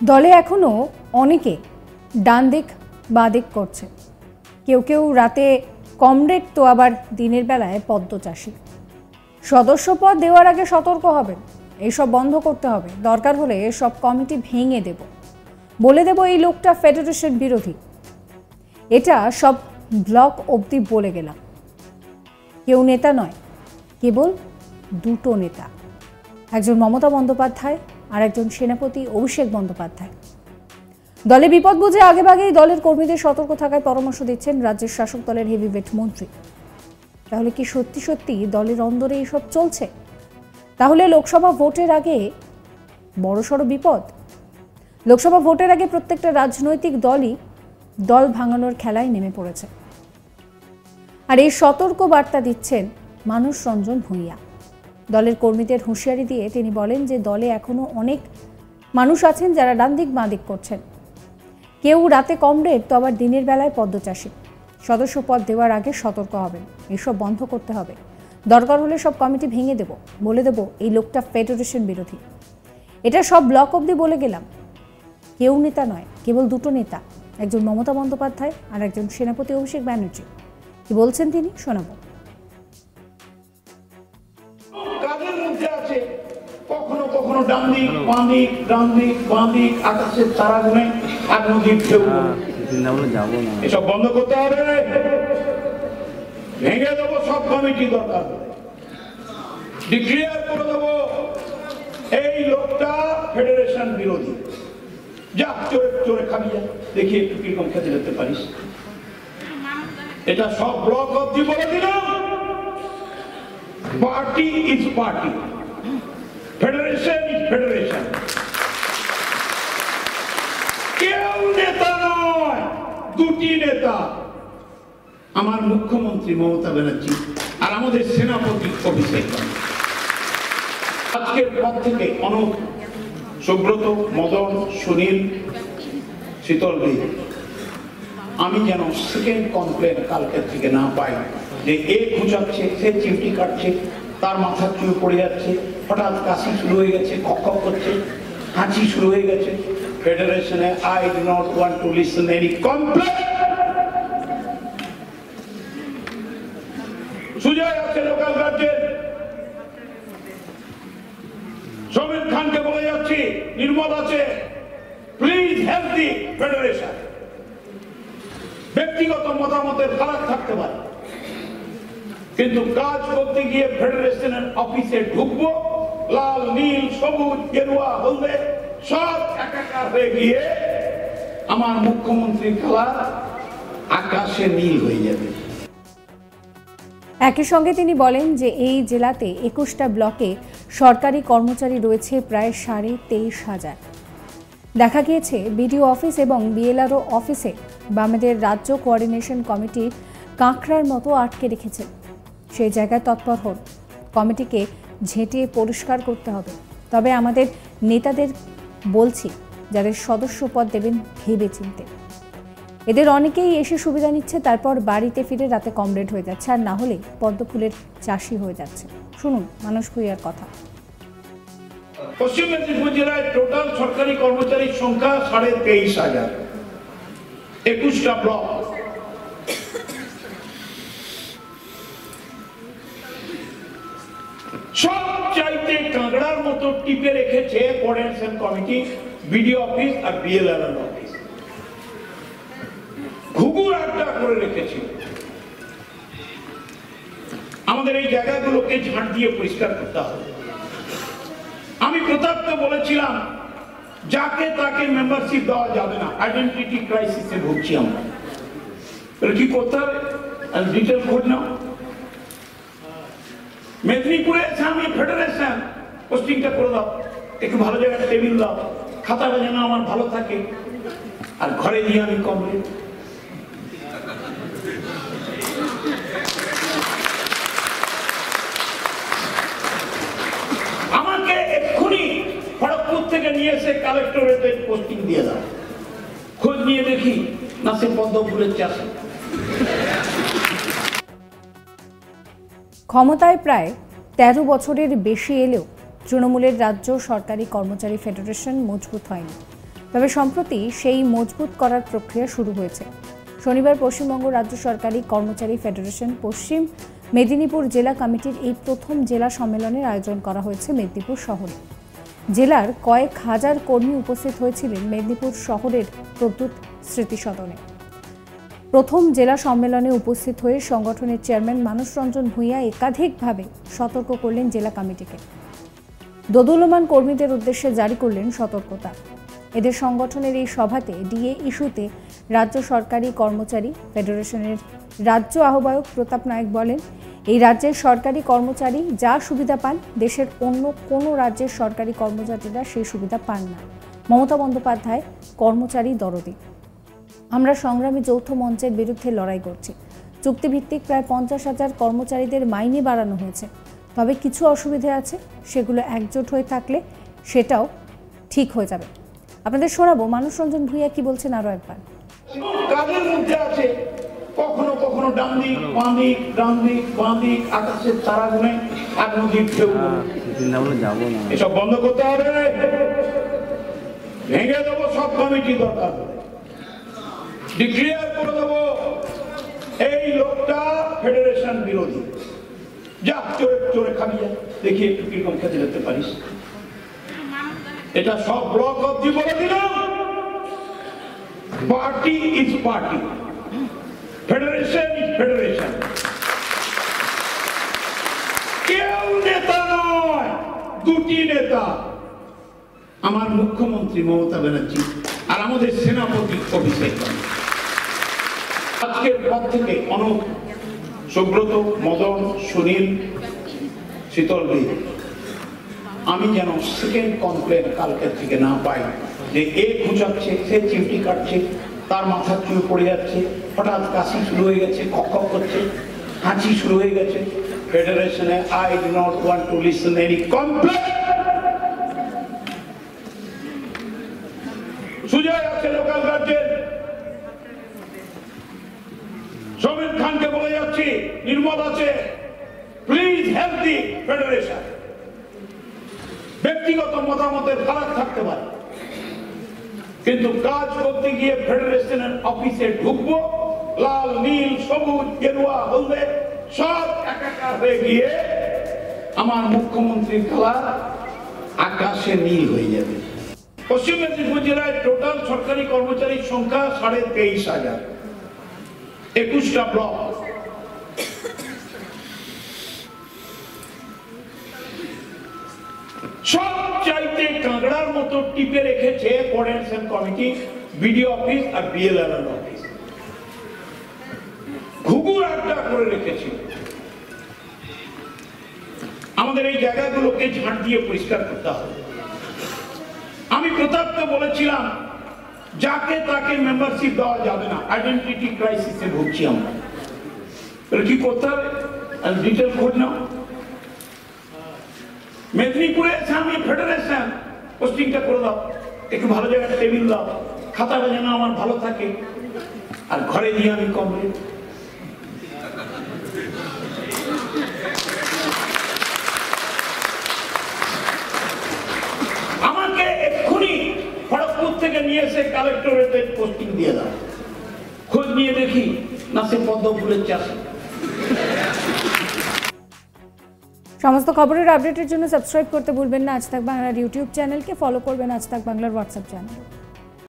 দলে এখনো অনেকে ডান দিক বাঁ দিক করছে। কেউ কেউ রাতে কমরেড তো আবার দিনের বেলায় পদ্ম চাষী। সদস্য পদ দেওয়ার আগে সতর্ক হবেন, এইসব বন্ধ করতে হবে। দরকার হলে সব কমিটি ভেঙে দেব, বলে দেব এই লোকটা ফেডারেশন বিরোধী। এটা সব ব্লক অবধি বলে গেলাম। কেউ নেতা নয়, কেবল দুটো নেতা, একজন মমতা বন্দ্যোপাধ্যায় আর একজন সেনাপতি অভিষেক বন্দ্যোপাধ্যায়। দলে বিপদ বুঝে আগেভাগেই দলের কর্মীদের সতর্ক থাকার পরামর্শ দিচ্ছেন রাজ্যের শাসক দলের হেভিওয়েট মন্ত্রী। তাহলে কি সত্যি সত্যি দলের অন্দরে এইসব চলছে? তাহলে লোকসভা ভোটের আগে বড়সড় বিপদ। লোকসভা ভোটের আগে প্রত্যেকটা রাজনৈতিক দলই দল ভাঙানোর খেলায় নেমে পড়েছে। আর এই সতর্ক বার্তা দিচ্ছেন মানস রঞ্জন ভূঁইয়া। দলের কর্মীদের হুঁশিয়ারি দিয়ে তিনি বলেন যে দলে এখনো অনেক মানুষ আছেন যারা ডান দিক বাঁ দিক করছেন। কেউ রাতে কমরেড তো আবার দিনের বেলায় পদ্ম চাষী। সদস্য পদ দেওয়ার আগে সতর্ক হবেন, এসব বন্ধ করতে হবে। দরকার হলে সব কমিটি ভেঙে দেব, বলে দেব এই লোকটা ফেডারেশন বিরোধী। এটা সব ব্লক অবধি বলে গেলাম। কেউ নেতা নয়, কেবল দুটো নেতা, একজন মমতা বন্দ্যোপাধ্যায় আর একজন সেনাপতি অভিষেক ব্যানার্জি। কি বলছেন তিনি, শোনাবো। কখনো কখনো ডান দিক বাঁ দিক, ডান দিক বাঁ দিক, আকাশের তারা গুনে আর নদীর ঢেউ। এসব বন্ধ করতে হবে, ভেঙে দেবো সব কমিটি। দরকার ডিক্লেয়ার করে দেবো এই লোকটা ফেডারেশন বিরোধী। যা চোরে চোরে খাবি, যা দেখি একটু কিরকম খেতে যেতে পারিস। এটা সব ব্লক অবধি বলে দিলাম। Party is party, federation is federation. কেউ নেতা নয়, দুটি নেতা, আমার মুখ্যমন্ত্রী মমতা ব্যানার্জি আর আমাদের সেনাপতি অভিষেক। আজকের পর থেকে অনুপ, সুব্রত, মদন, সুনীল, শীতল দী, আমি যেন সেকেন্ড কমপ্লেন কালকের থেকে না পাই যে এ খুঁচাচ্ছে, সে চিমটি কাটছে, তার মাথার চুল পড়ে যাচ্ছে, হঠাৎ কাশি শুরু হয়ে গেছে, খক করছে, হাঁচি শুরু হয়ে গেছে। ফেডারেশনে I do not want to listen any complain. Sujoy আছে লোকাল রাজ্যের, সমীর খানকে বলে যাচ্ছি, নির্মল আছে, প্লিজ হেল্প দি ফেডারেশন। ব্যক্তিগত মতামতের ফারাক থাকতে পারে, কিন্তু কাজ করতে গিয়ে ফেডারেশনের অফিসে ঢুকবো, লাল নীল সবুজ গেরুয়া হলদে সব একাকার হয়ে গিয়ে আমার মুখ্যমন্ত্রী খেলা আকাশে নীল হয়ে যাবে। একই সঙ্গে তিনি বলেন যে এই জেলাতে 21টা ব্লকে সরকারি কর্মচারী রয়েছে প্রায় 23,500। দেখা গিয়েছে বিডিও অফিস এবং বিএলআরও অফিসে বামেদের রাজ্য কোঅর্ডিনেশন কমিটি কাঁকড়ার মতো আটকে রেখেছে। সেই জায়গায় তৎপর হন, কমিটিকে ঝেঁটিয়ে পরিষ্কার করতে হবে। তবে আমাদের নেতাদের বলছি, যাদের সদস্য পদ দেবেন ভেবে চিনতে। এদের অনেকেই এসে সুবিধা নিচ্ছে, তারপর বাড়িতে ফিরে রাতে কমরেড হয়ে যাচ্ছে, আর না হলে পদ্ম ফুলের চাষি হয়ে যাচ্ছে। শুনুন মানস ভূঁইয়ার কথা। পশ্চিম মেদিনীপুর জেলায় টোটাল সরকারি কর্মচারীর সংখ্যা 23,500, 21টা ব্লক। সব চাইতে কাঁকড়ার মতো টিপে রেখেছে কোঅর্ডিনেশন কমিটি, বিডিও অফিস আর বিএলআরও অফিস। ঘুঘুর আড্ডা করে রেখেছে। আমাদের এই জায়গাগুলোকে ঝাঁট দিয়ে পরিষ্কার করতে হবে। আমি প্রতাপকে বলেছিলাম যাকে তাকে মেম্বারশিপ দেওয়া যাবে না, আইডেন্টিটি ক্রাইসিসে ভুগছি আমরা। কি করতে হবে ডিটেল খোঁজ নাও। মেদিনীপুরে এসে আমি ফেডারেশন পোস্টিংটা করে দাও, একটু ভালো জায়গায় টেবিল দাও, খাতাটা যেন আমার ভালো থাকে, আর ঘরে গিয়ে আমি কমপ্লিট। আমাকে এক্ষুনি খড়গপুর থেকে নিয়ে এসে কালেক্টরেটে পোস্টিং দিয়ে দাও, খোঁজ নিয়ে দেখি না সে পদ্ম ফুলের চাষে। ক্ষমতায় প্রায় 13 বছরের বেশি এলেও তৃণমূলের রাজ্য সরকারি কর্মচারী ফেডারেশন মজবুত হয়নি। তবে সম্প্রতি সেই মজবুত করার প্রক্রিয়া শুরু হয়েছে। শনিবার পশ্চিমবঙ্গ রাজ্য সরকারি কর্মচারী ফেডারেশন পশ্চিম মেদিনীপুর জেলা কমিটির এই প্রথম জেলা সম্মেলনের আয়োজন করা হয়েছে মেদিনীপুর শহরে। জেলার কয়েক হাজার কর্মী উপস্থিত হয়েছিলেন মেদিনীপুর শহরের প্রদ্যুৎ স্মৃতি সদনে। প্রথম জেলা সম্মেলনে উপস্থিত হয়ে সংগঠনের চেয়ারম্যান মানস রঞ্জন ভূঁইয়া একাধিকভাবে সতর্ক করলেন জেলা কমিটিকে। দোদুল্যমান কর্মীদের উদ্দেশ্যে জারি করলেন সতর্কতা। এদের সংগঠনের এই সভাতে ডিএ ইস্যুতে রাজ্য সরকারি কর্মচারী ফেডারেশনের রাজ্য আহ্বায়ক প্রতাপ নায়ক বলেন, এই রাজ্যের সরকারি কর্মচারী যা সুবিধা পান দেশের অন্য কোনো রাজ্যের সরকারি কর্মচারীরা সেই সুবিধা পান না। মমতা বন্দ্যোপাধ্যায় কর্মচারী দরদি। আমরা সংগ্রামী যৌথ মঞ্চের বিরুদ্ধে লড়াই করছি। চুক্তিভিত্তিক প্রায় 50,000 কর্মচারীদের মাইনে বাড়ানো হয়েছে, তবে কিছু অসুবিধা আছে, সেগুলো একজোট হয়ে থাকলে সেটাও ঠিক হয়ে যাবে। আপনাদের শোনাবো মানস রঞ্জন ভূঁইয়া কি বলছেন আরো একবার। কাজের মধ্যে আছে কখনো কখনো ডান দিক বাম দিক আকাশের তারা গুনে আর নদীর ঢেউ। এসব বন্ধ করতে হবে, ভেঙে দেবো সব কমিটি, দরকার ডিক্লেয়ার করে দেবো এই লোকটা ফেডারেশন বিরোধী। যা চোরে খাবি, যা দেখি একটু কিরকম খেতে যেতে পারিস। এটা সব ব্লক অবধি বলে দিলাম। Party is party, federation is federation. কেউ নেতা নয়, দুটি নেতা, আমার মুখ্যমন্ত্রী মমতা ব্যানার্জি আর আমাদের সেনাপতি অভিষেক। আজকের পর থেকে অনুপ, সুব্রত, মদন, সুনীল, শীতলবি, আমি যেন সেকেন্ড কমপ্লেন কালকের থেকে না পাই যে এ খুঁচাচ্ছে, সে চিমটি কাটছে, তার মাথা চুল পড়ে যাচ্ছে, হঠাৎ কাশি শুরু হয়ে গেছে, খক করছে, হাঁচি শুরু হয়ে গেছে। ফেডারেশনে I do not want to listen any complain. Sujoy আছে লোকাল রাজ্যের, সমীর খানকে বলে যাচ্ছি, নির্মল আছে, প্লিজ হেল্প দি ফেডারেশন। ব্যক্তিগত মতামতের ফারাক থাকতে পারে, কিন্তু কাজ করতে গিয়ে ফেডারেশনের অফিসে ঢুকবো, লাল নীল সবুজ গেরুয়া হলদে সব একাকার হয়ে গিয়ে আমার মুখ্যমন্ত্রীর কালার আকাশে নীল হয়ে যাবে। পশ্চিম মেদিনীপুর জেলায় টোটাল সরকারি কর্মচারীর সংখ্যা 23,500, 21টা ব্লক। সব চাইতে কাঁকড়ার মতো টিপে রেখেছে কোঅর্ডিনেশন কমিটি, বিডিও অফিস আর বিএলআর অফিস। ঘুঘুর আড্ডা করে রেখেছে। আমাদের এই জায়গাগুলোকে ঝাঁট দিয়ে পরিষ্কার করতে হবে। আমি প্রতাপকে বলেছিলাম যাকে তাকে মেম্বারশিপ দেওয়া যাবে না, আইডেন্টিটি ক্রাইসিসে ভুগছি আমরা। কি করতে হবে ডিটেল খোঁজ নাও। মেদিনীপুরে এসে আমি ফেডারেশন পোস্টিংটা করে দাও, একটু ভালো জায়গায় টেবিল দাও, খাতাটা যেন আমার ভালো থাকে, আর ঘরে গিয়ে আমি কমপ্লেন। আমাকে এক্ষুনি খড়গপুর থেকে নিয়ে এসে কালেক্টরেটে পোস্টিং দিয়ে দাও, খোঁজ নিয়ে দেখি না সে পদ্ম ফুলের চাষ। সমস্ত খবরের আপডেটের জন্য সাবস্ক্রাইব করতে ভুলবেন না আজ তাক বাংলার ইউটিউব চ্যানেলকে, ফলো করবেন আজ তাক বাংলার হোয়াটসঅ্যাপ চ্যানেল।